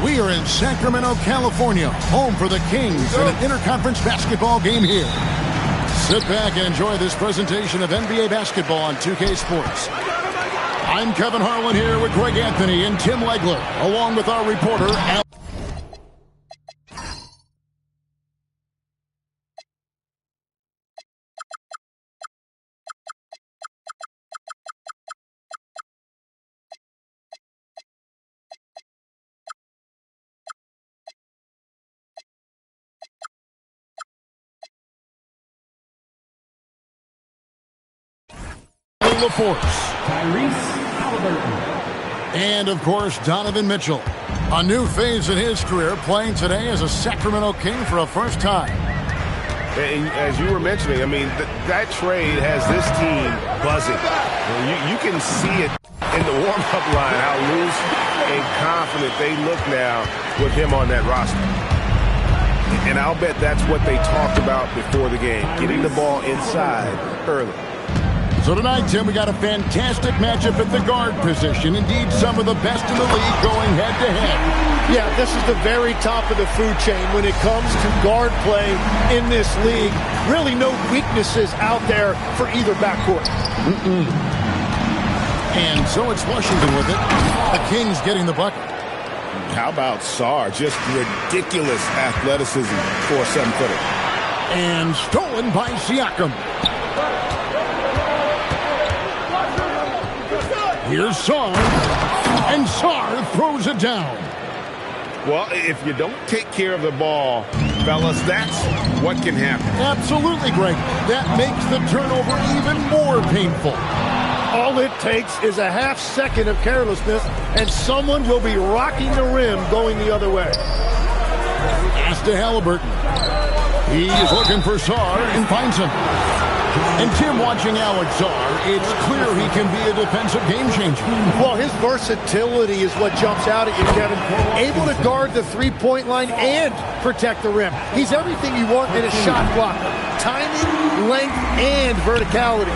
We are in Sacramento, California, home for the Kings in an interconference basketball game here. Sit back and enjoy this presentation of NBA basketball on 2K Sports. I'm Kevin Harlan here with Greg Anthony and Tim Legler, along with our reporter, Al. And, of course, Donovan Mitchell. A new phase in his career, playing today as a Sacramento King for a first time. And as you were mentioning, I mean, that trade has this team buzzing. You can see it in the warm-up line, how loose and confident they look now with him on that roster. And I'll bet that's what they talked about before the game, getting the ball inside early. So tonight, Tim, we got a fantastic matchup at the guard position. Indeed, some of the best in the league going head-to-head. Yeah, this is the very top of the food chain when it comes to guard play in this league. Really no weaknesses out there for either backcourt. And so it's Washington with it. The Kings getting the bucket. How about Sarr? Just ridiculous athleticism for a 7-footer. And stolen by Siakam. Here's Sarr, and Sarr throws it down. Well, if you don't take care of the ball, fellas, that's what can happen. Absolutely, Greg. That makes the turnover even more painful. All it takes is a half second of carelessness, and someone will be rocking the rim going the other way. Pass to Halliburton. He is looking for Sarr and finds him. And Tim, watching Alex Sarr, it's clear he can be a defensive game changer. Well, his versatility is what jumps out at you, Kevin. Able to guard the three-point line and protect the rim. He's everything you want in a shot blocker. Timing, length, and verticality.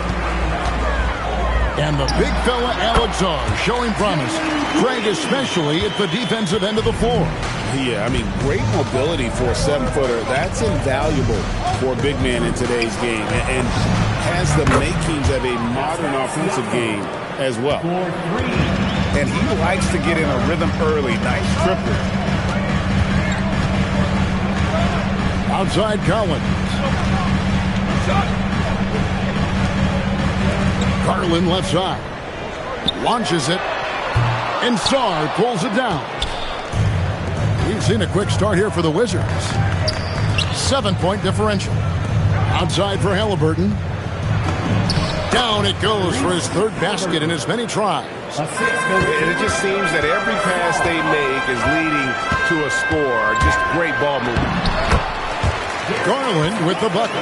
And the big fella, Alex Sarr, showing promise. Greg, especially at the defensive end of the floor. Yeah, I mean, great mobility for a 7-footer. That's invaluable for a big man in today's game, and has the makings of a modern offensive game as well. And he likes to get in a rhythm early. Nice triple. Outside Collins. Garland left side. Launches it. And Sarr pulls it down. We've seen a quick start here for the Wizards. 7-point differential. Outside for Halliburton. Down it goes for his third basket in as many tries. And it just seems that every pass they make is leading to a score. Just great ball movement. Garland with the bucket.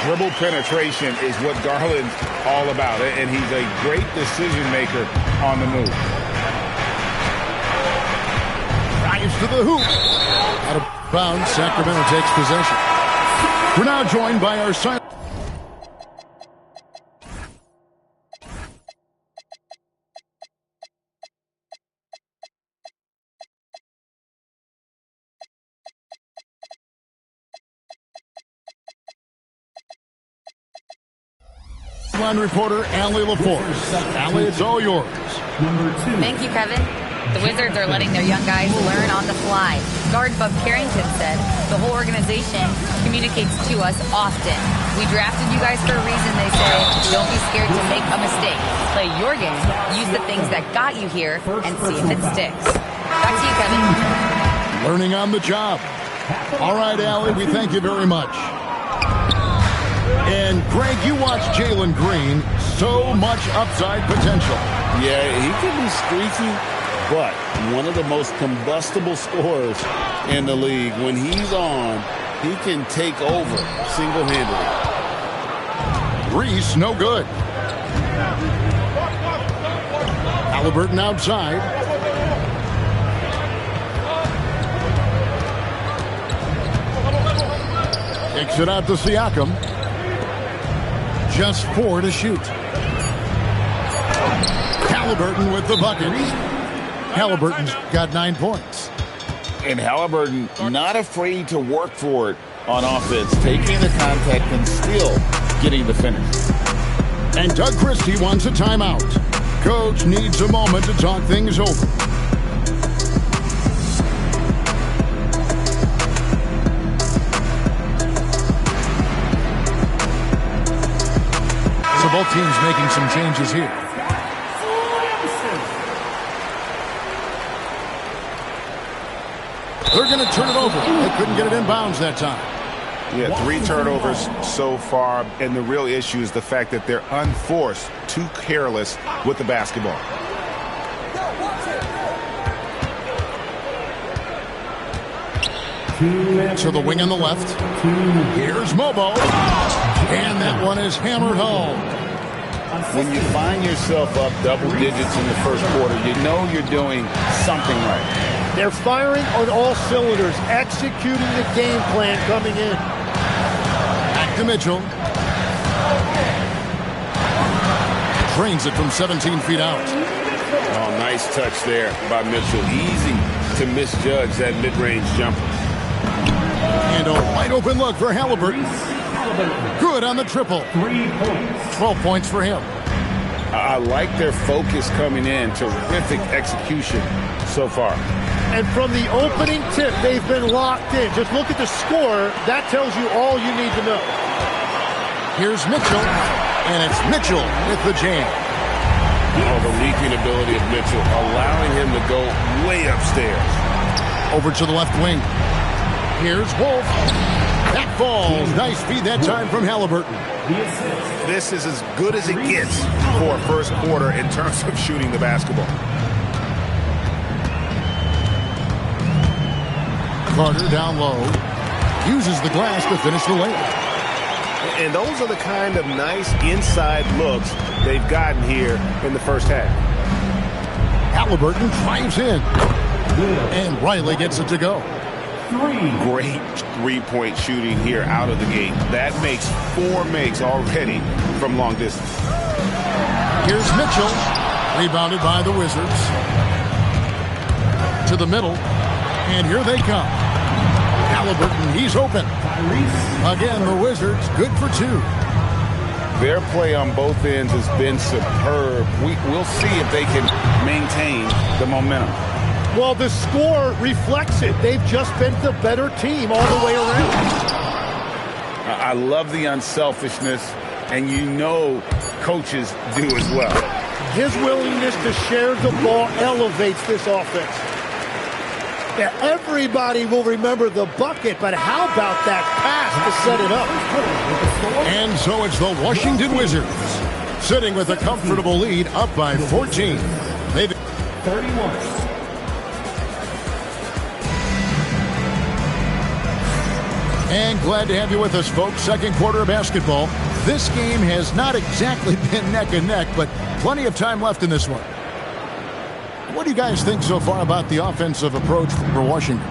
Dribble penetration is what Garland's all about, and he's a great decision maker on the move. Drives to the hoop. Out of bounds, Sacramento takes possession. We're now joined by our silent. Reporter Allie LaForce. Allie, it's all yours. Thank you, Kevin. The Wizards are letting their young guys learn on the fly. Guard Bub Carrington said, the whole organization communicates to us often. We drafted you guys for a reason, they say. Don't be scared to make a mistake. Play your game, use the things that got you here, and see if it sticks. Back to you, Kevin. Learning on the job. All right, Allie, we thank you very much. And, Greg, you watch Jalen Green. So much upside potential. Yeah, he can be streaky, but one of the most combustible scorers in the league. When he's on, he can take over single-handedly. Reese, no good. Halliburton outside. Kicks it out to Siakam. Just 4 to shoot. Halliburton with the bucket. Halliburton's got 9 points. And Halliburton not afraid to work for it on offense, taking the contact and still getting the finish. And Doug Christie wants a timeout. Coach needs a moment to talk things over. So both teams making some changes here. They're going to turn it over. They couldn't get it in bounds that time. Yeah, 3 turnovers so far, and the real issue is the fact that they're unforced, too careless with the basketball. To the wing on the left. Here's Mobo. And that one is hammered home. When you find yourself up double digits in the first quarter, you know you're doing something right. They're firing on all cylinders, executing the game plan coming in. Back to Mitchell. Drains it from 17 feet out. Oh, nice touch there by Mitchell. Easy to misjudge that mid-range jumper. And a wide open look for Halliburton. Good on the triple. 3 points. 12 points for him. I like their focus coming in. Terrific execution so far. And from the opening tip, they've been locked in. Just look at the score. That tells you all you need to know. Here's Mitchell. And it's Mitchell with the jam. Oh, the leaping ability of Mitchell, allowing him to go way upstairs. Over to the left wing. Here's Wolf. That falls. Nice feed that time from Halliburton. This is as good as it gets for a first quarter in terms of shooting the basketball. Carter down low. Uses the glass to finish the layup. And those are the kind of nice inside looks they've gotten here in the first half. Halliburton drives in. And Riley gets it to go. Great three-point shooting here out of the gate. That makes 4 makes already from long distance. Here's Mitchell. Rebounded by the Wizards. To the middle. And here they come. Halliburton, he's open. Again, the Wizards, good for 2. Their play on both ends has been superb. We'll see if they can maintain the momentum. Well, the score reflects it. They've just been the better team all the way around. I love the unselfishness, and you know coaches do as well. His willingness to share the ball elevates this offense. Yeah, everybody will remember the bucket, but how about that pass to set it up? And so it's the Washington Wizards, sitting with a comfortable lead, up by 14. They've 31. And glad to have you with us, folks. Second quarter of basketball. This game has not exactly been neck and neck, but plenty of time left in this one. What do you guys think so far about the offensive approach for Washington?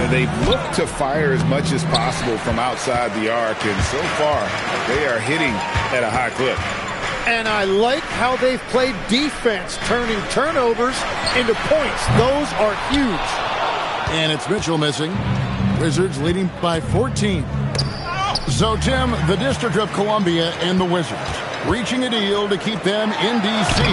They've looked to fire as much as possible from outside the arc, and so far they are hitting at a high clip. And I like how they've played defense, turning turnovers into points. Those are huge. And it's Mitchell missing. Wizards leading by 14. So, Tim, the District of Columbia and the Wizards reaching a deal to keep them in D.C.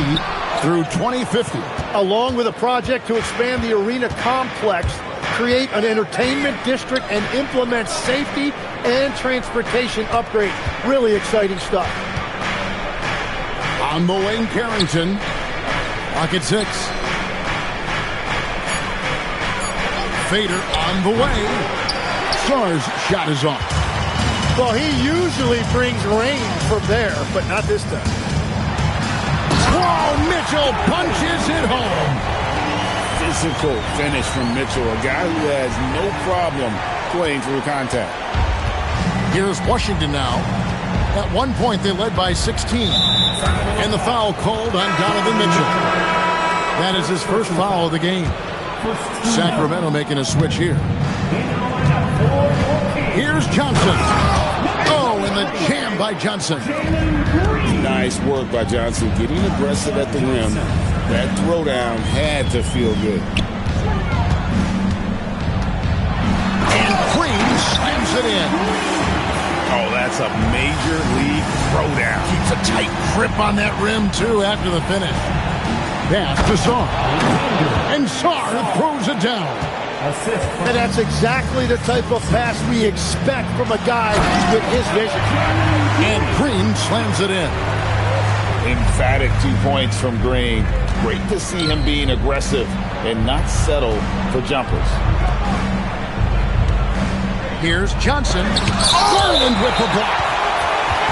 through 2050. Along with a project to expand the arena complex, create an entertainment district, and implement safety and transportation upgrades. Really exciting stuff. On the wing, Carrington. Pocket 6. Fader on the way. Sarr's shot is off. Well, he usually brings rain from there, but not this time. Whoa, Mitchell punches it home. Physical finish from Mitchell, a guy who has no problem playing through contact. Here's Washington now. At one point, they led by 16. And the foul called on Donovan Mitchell. That is his first foul of the game. Sacramento making a switch here. Here's Johnson. Oh, and the jam by Johnson. Nice work by Johnson, getting aggressive at the rim. That throwdown had to feel good. a tight grip on that rim, too, after the finish. Pass to Sarr. And Sarr throws it down. And that's exactly the type of pass we expect from a guy with his vision. And Green slams it in. Emphatic 2 points from Green. Great to see him being aggressive and not settle for jumpers. Here's Johnson. Garland with the block.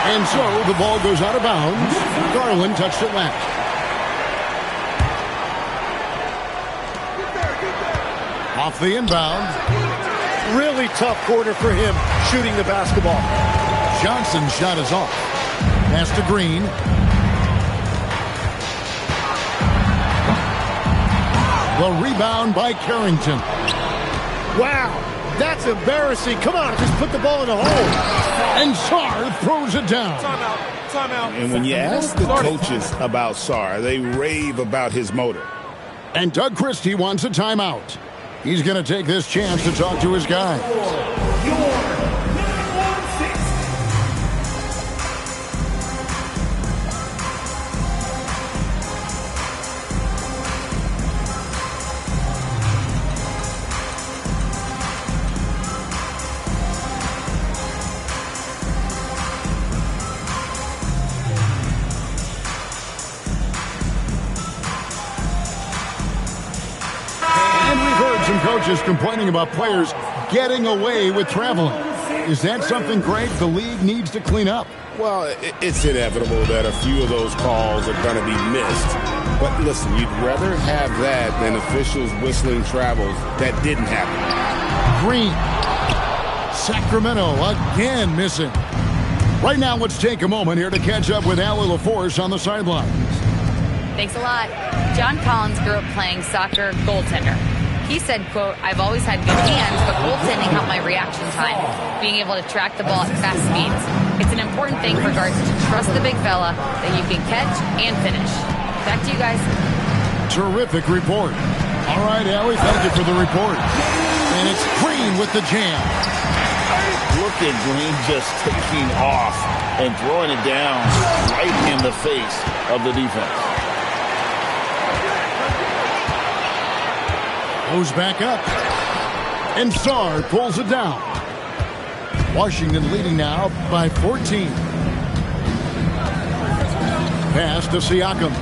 And so the ball goes out of bounds. Garland touched it last. Off the inbound. Really tough quarter for him shooting the basketball. Johnson's shot is off. Pass to Green. The rebound by Carrington. Wow, that's embarrassing. Come on, just put the ball in the hole. And Sarr throws it down. Timeout. And when you ask the coaches about Sarr, they rave about his motor. And Doug Christie wants a timeout. He's going to take this chance to talk to his guys. Coaches complaining about players getting away with traveling. Is that something, Greg, the league needs to clean up? Well, it's inevitable that a few of those calls are going to be missed. But listen, you'd rather have that than officials whistling travels that didn't happen. Green. Sacramento again missing. Right now, let's take a moment here to catch up with Allie LaForce on the sidelines. Thanks a lot. John Collins grew up playing soccer goaltender. He said, quote, "I've always had good hands, but goaltending helped my reaction time, being able to track the ball at fast speeds. It's an important thing for guards to trust the big fella that you can catch and finish." Back to you guys. Terrific report. All right, Allie, thank you for the report. And it's Green with the jam. Look at Green just taking off and throwing it down right in the face of the defense. Goes back up. And Sarr pulls it down. Washington leading now by 14. Pass to Siakam.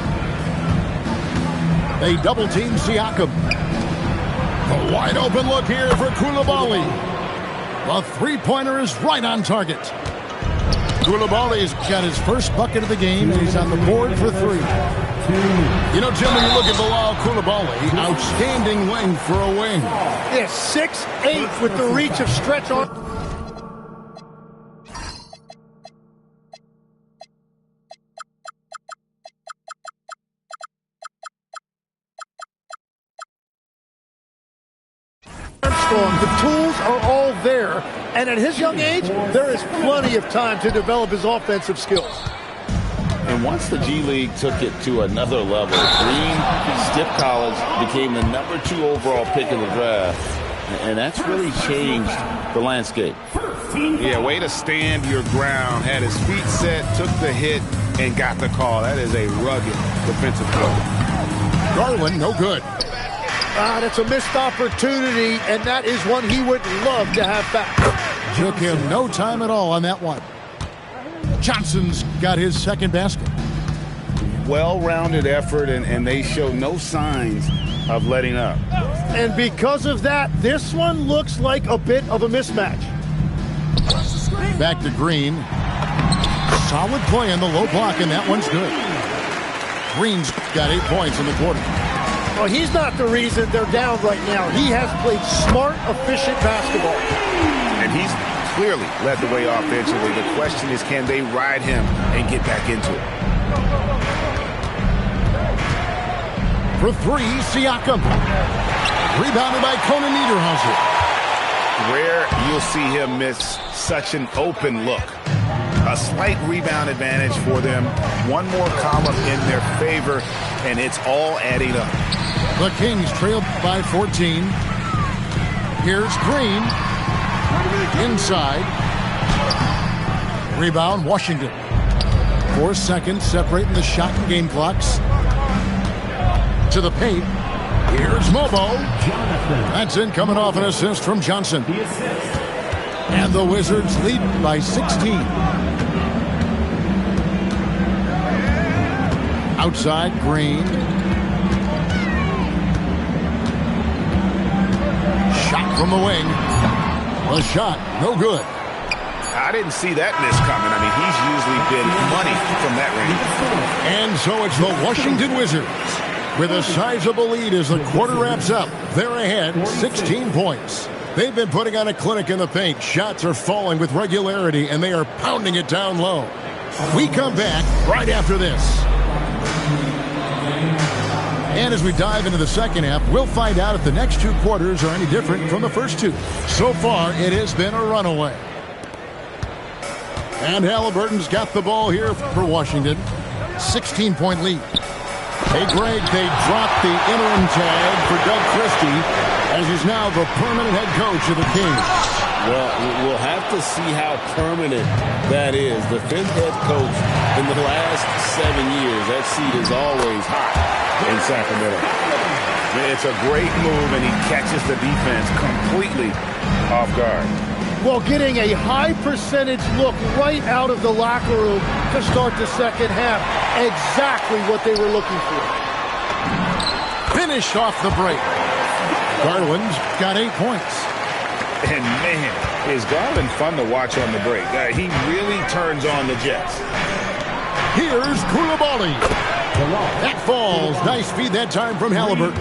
They double-team Siakam. A wide open look here for Koulibaly. The three-pointer is right on target. Koulibaly's got his first bucket of the game, and he's on the board for three. You know, Jim, when you look at Bilal Koulibaly, outstanding length for a wing. Yeah, 6'8" with the reach of stretch on. Armstrong, the tools are all there, and at his young age, there is plenty of time to develop his offensive skills. And once the G League took it to another level, Green skipped college, became the #2 overall pick of the draft, and that's really changed the landscape. Yeah, way to stand your ground, had his feet set, took the hit, and got the call. That is a rugged defensive play. Garland, no good. That's a missed opportunity, and that is one he would love to have back. Took him no time at all on that one. Johnson's got his second basket. Well-rounded effort, and they show no signs of letting up. And because of that, this one looks like a bit of a mismatch. Back to Green. Solid play in the low block, and that one's good. Green's got 8 points in the quarter. Well, he's not the reason they're down right now. He has played smart, efficient basketball. And he's clearly led the way offensively. The question is, can they ride him and get back into it? For three, Siakam. Rebounded by Conan Niederhauser. Rare you'll see him miss such an open look. A slight rebound advantage for them. One more column in their favor, and it's all adding up. The Kings trail by 14. Here's Green. Inside. Rebound, Washington. 4 seconds separating the shot and game clocks. To the paint. Here's Mobo. That's in, coming off an assist from Johnson. And the Wizards lead by 16. Outside, Green. Shot from the wing. A shot, no good. I didn't see that miss coming. I mean, he's usually been money from that range. And so it's the Washington Wizards with a sizable lead as the quarter wraps up. They're ahead 16 points. They've been putting on a clinic in the paint. Shots are falling with regularity, and they are pounding it down low. We come back right after this. And as we dive into the second half, we'll find out if the next 2 quarters are any different from the first 2. So far, it has been a runaway. And Halliburton's got the ball here for Washington. 16-point lead. Hey, Greg, they dropped the interim tag for Doug Christie as he's now the permanent head coach of the Kings. Well, we'll have to see how permanent that is. The 5th head coach in the last 7 years. That seat is always hot in Sacramento. It's a great move, and he catches the defense completely off guard. Well, getting a high percentage look right out of the locker room to start the second half. Exactly what they were looking for. Finished off the break. Garland's got 8 points. And, man, is Garland fun to watch on the break. He really turns on the Jets. Here's Koulibaly. That falls. Nice feed that time from Halliburton.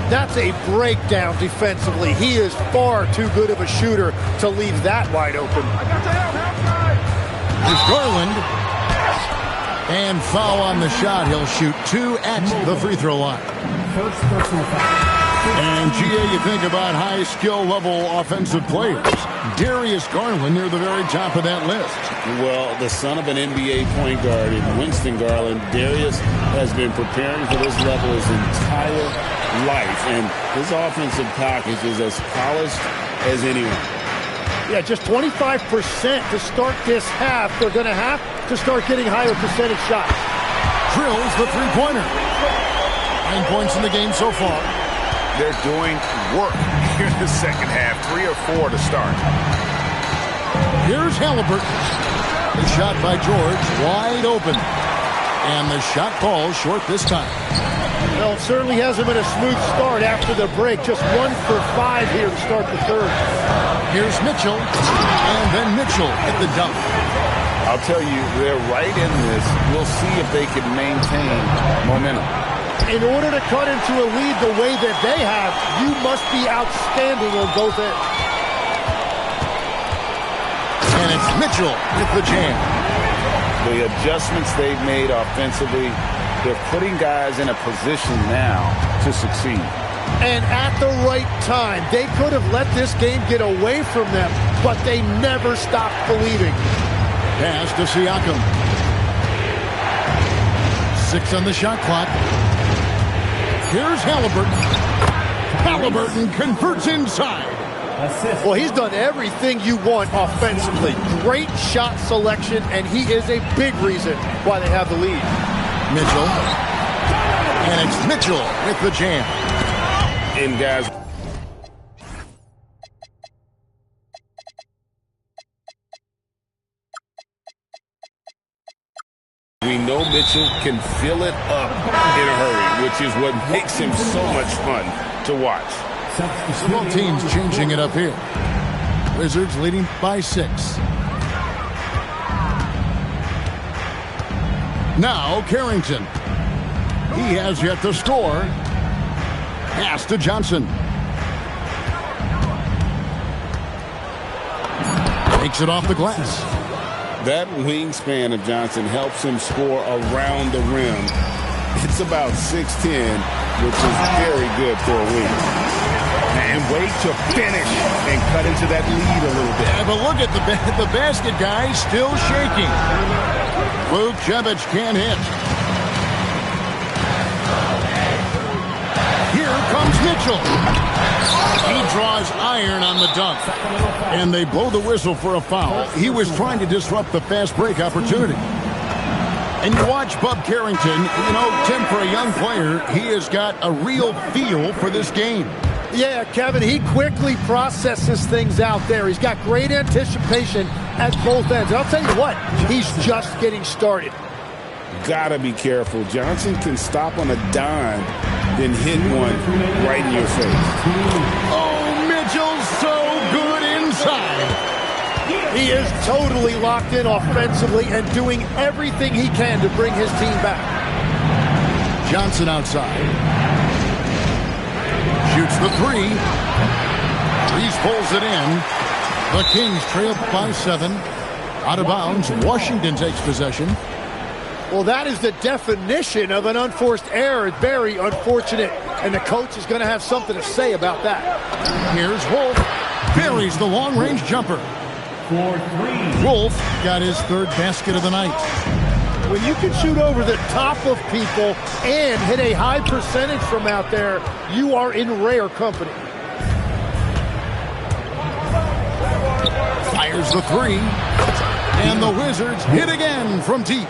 That's a breakdown defensively. He is far too good of a shooter to leave that wide open. Here's Garland. And foul on the shot. He'll shoot 2 at the free throw line. First personal foul. And, GA, you think about high skill level offensive players. Darius Garland near the very top of that list. Well, the son of an NBA point guard in Winston Garland, Darius has been preparing for this level his entire life. And his offensive package is as polished as anyone. Yeah, just 25% to start this half. They're going to have to start getting higher percentage shots. Drills the three-pointer. 9 points in the game so far. They're doing work here in the second half. 3 or 4 to start. Here's Halliburton. The shot by George, wide open. And the shot falls short this time. Well, it certainly hasn't been a smooth start after the break. Just 1 for 5 here to start the third. Here's Mitchell. And then Mitchell hit the dunk. I'll tell you, they're right in this. We'll see if they can maintain momentum. In order to cut into a lead the way that they have, you must be outstanding on both ends. And it's Mitchell with the jam. The adjustments they've made offensively, they're putting guys in a position now to succeed. And at the right time, they could have let this game get away from them, but they never stopped believing. Pass to Siakam. 6 on the shot clock. Here's Halliburton. Halliburton converts inside. Well, he's done everything you want offensively. Great shot selection, and he is a big reason why they have the lead. Mitchell. And it's Mitchell with the jam. And, guys, we know Mitchell can fill it up in a hurry, which is what makes him so much fun to watch. Both teams changing it up here. Wizards leading by 6. Now Carrington. He has yet to score. Pass to Johnson. Takes it off the glass. That wingspan of Johnson helps him score around the rim. It's about 6'10", which is very good for a wing. And wait to finish and cut into that lead a little bit. Yeah, but look at the basket guy still shaking. Vukcevic can't hit. Here comes Mitchell. He draws iron on the dunk. And they blow the whistle for a foul. He was trying to disrupt the fast break opportunity. And you watch Bub Carrington, you know, Tim, for a young player, he has got a real feel for this game. Yeah, Kevin, he quickly processes things out there. He's got great anticipation at both ends. And I'll tell you what, he's just getting started. Gotta be careful. Johnson can stop on a dime, then hit one right in your face. Oh, Mitchell's so good inside. He is totally locked in offensively and doing everything he can to bring his team back. Johnson outside. Shoots the three. Reese pulls it in. The Kings trail by 7. Out of bounds. Washington takes possession. Well, that is the definition of an unforced error. Very unfortunate. And the coach is going to have something to say about that. Here's Wolf. Buries the long-range jumper. Wolf got his 3rd basket of the night. When you can shoot over the top of people and hit a high percentage from out there, you are in rare company. Fires the 3. And the Wizards hit again from deep.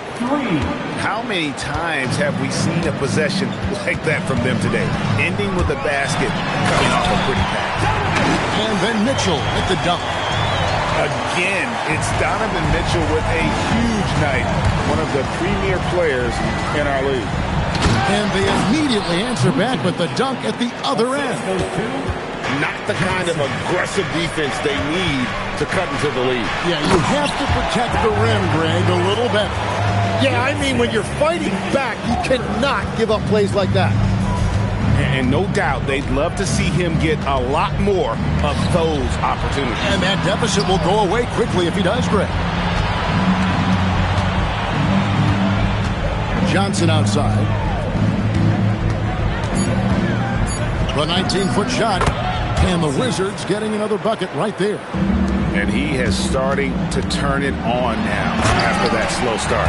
How many times have we seen a possession like that from them today? Ending with a basket, coming off a pretty pass. And then Mitchell at the dunk. Again, it's Donovan Mitchell with a huge night. One of the premier players in our league. And they immediately answer back with the dunk at the other end. Not the kind of aggressive defense they need to cut into the lead. Yeah, you have to protect the rim, Greg, a little better. Yeah, I mean, when you're fighting back, you cannot give up plays like that. And no doubt they'd love to see him get a lot more of those opportunities. And that deficit will go away quickly if he does, Greg. Johnson outside. The 19-foot shot. And the Wizards getting another bucket right there. And he is starting to turn it on now after that slow start.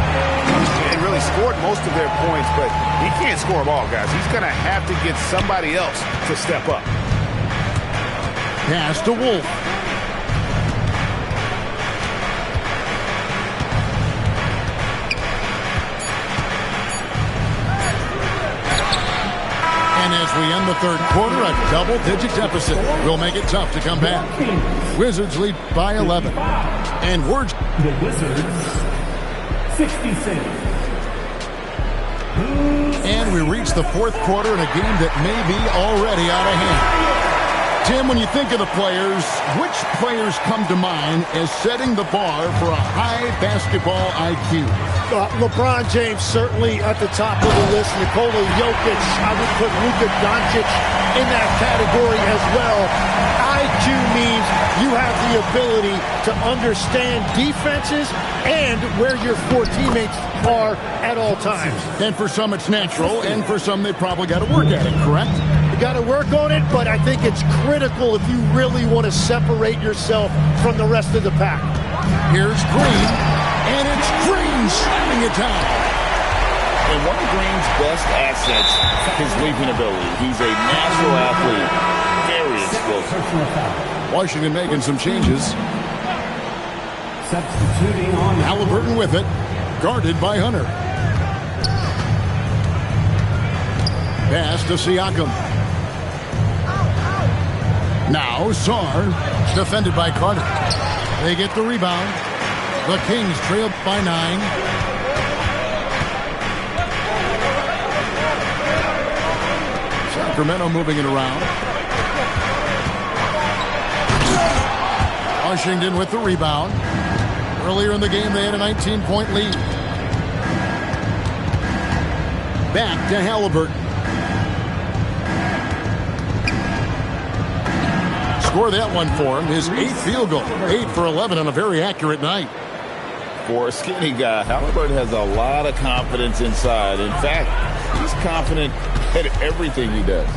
And really scored most of their points, but he can't score them all, guys. He's going to have to get somebody else to step up. Pass to Wolf. And as we end the 3rd quarter, a double-digit deficit will make it tough to come back. Wizards lead by 11. And we're... The Wizards, 66. And we reach the 4th quarter in a game that may be already out of hand. Tim, when you think of the players, which players come to mind as setting the bar for a high basketball IQ? LeBron James certainly at the top of the list. Nikola Jokic, I would put Luka Doncic in that category as well. IQ means you have the ability to understand defenses and where your 4 teammates are at all times. And for some it's natural, and for some they probably got to work at it, correct? You got to work on it, but I think it's critical if you really want to separate yourself from the rest of the pack. Here's Green, and it's Green slamming it down. And one of Green's best assets, his leaping ability. He's a natural athlete, very explosive. Washington making some changes. Substituting on Halliburton with it, guarded by Hunter. Pass to Siakam. Now Sarr, defended by Carter. They get the rebound. The Kings trail by 9. Sacramento moving it around. Washington with the rebound. Earlier in the game, they had a 19-point lead. Back to Halliburton. Score that one for him. His 8th field goal. 8 for 11 on a very accurate night. For a skinny guy, Halliburton has a lot of confidence inside. In fact, he's confident at everything he does.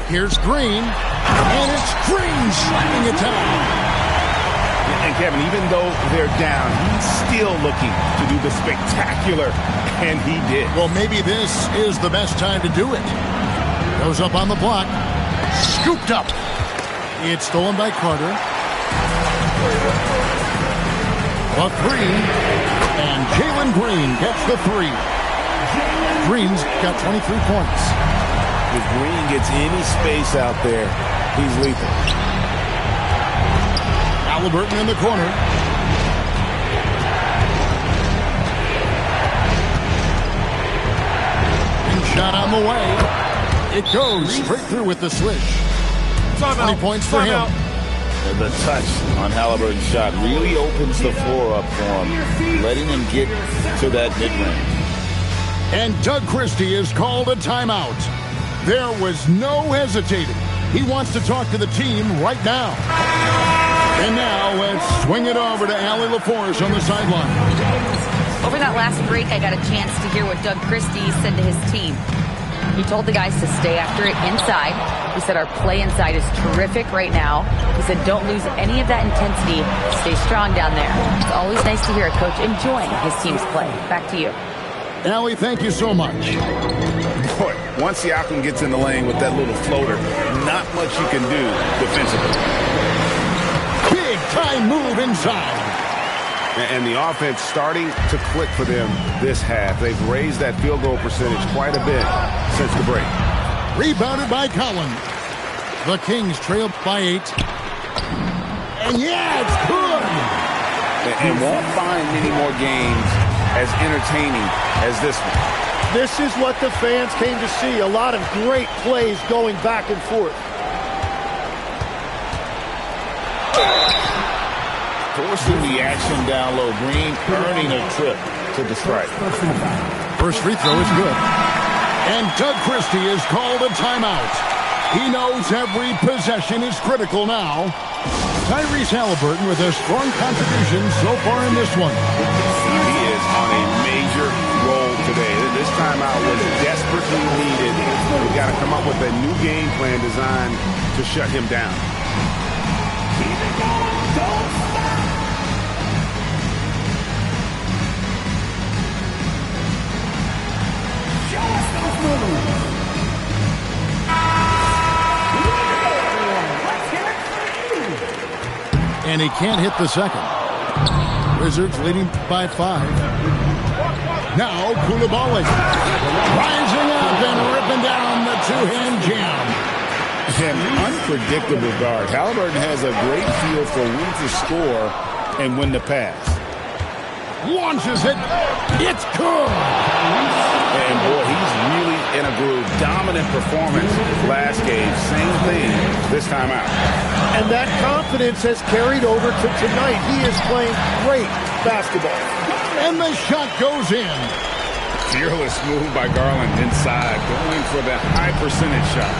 Here's Green, and it's Green slamming it down. And Kevin, even though they're down, he's still looking to do the spectacular, and he did. Well, maybe this is the best time to do it. Goes up on the block. Scooped up. It's stolen by Carter. A 3. And Jalen Green gets the 3. Green's got 23 points. If Green gets any space out there, he's lethal. Halliburton in the corner. And shot on the way. It goes straight through with the swish. 20 points for him. And the touch on Halliburton's shot really opens the floor up for him, letting him get to that mid-range. And Doug Christie is called a timeout. There was no hesitating. He wants to talk to the team right now. And now let's swing it over to Allie LaForce on the sideline. Over that last break, I got a chance to hear what Doug Christie said to his team. He told the guys to stay after it inside. He said our play inside is terrific right now. He said don't lose any of that intensity. Stay strong down there. It's always nice to hear a coach enjoying his team's play. Back to you. Allie, thank you so much. Boy, once Siakam gets in the lane with that little floater, not much you can do defensively. Big time move inside. And the offense starting to click for them this half. They've raised that field goal percentage quite a bit since the break. Rebounded by Collins. The Kings trail by 8. And yeah, it's good. And won't find many more games as entertaining as this one. This is what the fans came to see. A lot of great plays going back and forth. Forcing the action down low. Green earning a trip to the stripe. First free throw is good. And Doug Christie is called a timeout. He knows every possession is critical now. Tyrese Halliburton with a strong contribution so far in this one. He is on a major roll today. This timeout was desperately needed. We've got to come up with a new game plan designed to shut him down. Keep it going. Don't stop. Show us those moves. Let's hear it for you. And he can't hit the second. Wizards leading by 5. Now Koulibaly rising up and ripping down the two-hand jam. An unpredictable guard. Halliburton has a great feel for when to score and when to pass. Launches it. It's good. And boy, he's really in a groove. Dominant performance last game. Same thing this time out. And that confidence has carried over to tonight. He is playing great basketball. And the shot goes in. Fearless move by Garland inside, going for the high percentage shot.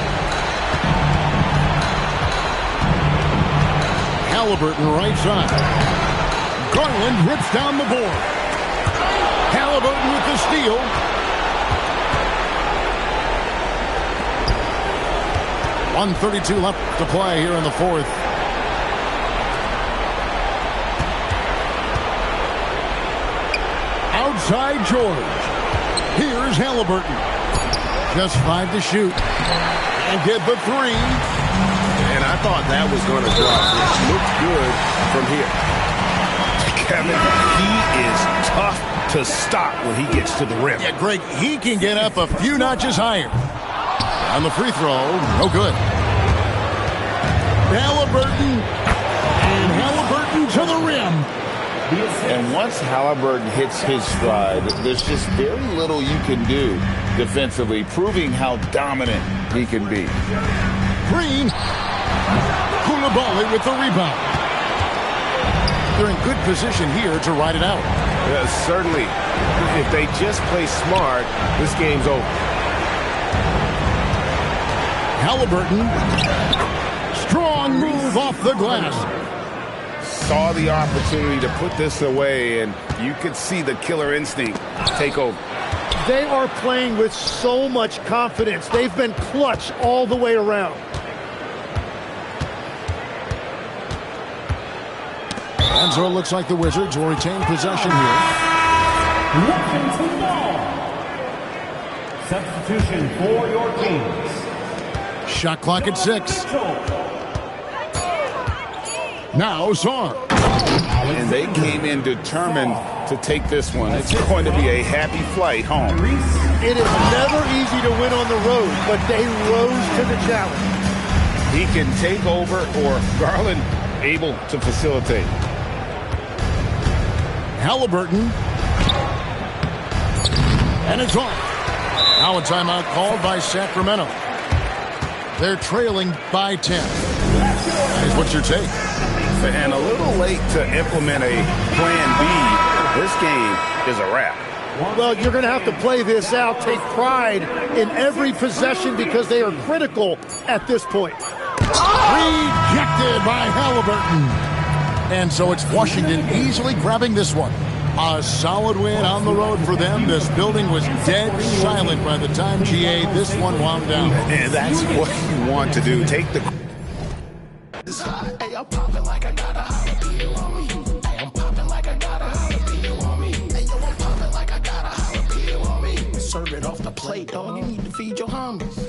Halliburton right side. Garland rips down the board. Halliburton with the steal. .132 left to play here in the fourth. Outside George. Here's Halliburton. Just 5 to shoot. And get the 3. And I thought that was going to drop, which looked good from here. Kevin, he is tough to stop when he gets to the rim. Yeah, Greg, he can get up a few notches higher. On the free throw, no good. Halliburton, and Halliburton to the rim. And once Halliburton hits his stride, there's just very little you can do defensively, proving how dominant he can be. Green. Koulibaly with the rebound. They're in good position here to ride it out. Certainly, if they just play smart, this game's over. Halliburton. Strong move off the glass. Saw the opportunity to put this away, and you could see the killer instinct take over. They are playing with so much confidence. They've been clutch all the way around. And so it looks like the Wizards will retain possession here. Welcome to the ball. Substitution for your Kings. Shot clock at 6. Now Zar. And they came in determined to take this one. It's going to be a happy flight home. It is never easy to win on the road, but they rose to the challenge. He can take over, or Garland able to facilitate. Halliburton. And it's on. Now a timeout called by Sacramento. They're trailing by 10. Guys, what's your take? And a little late to implement a plan B. This game is a wrap. Well, you're going to have to play this out, take pride in every possession because they are critical at this point. Rejected by Halliburton. And so it's Washington easily grabbing this one. A solid win on the road for them. This building was dead silent by the time, GA, this one wound down. And that's what you want to do. Take the... Hey, I'm popping like I got a jalapeno on me. Hey, I'm popping like I got a jalapeno on me. Hey, yo, I'm popping like I got a jalapeno on me. Serve it off the plate, dog. You need to feed your homies.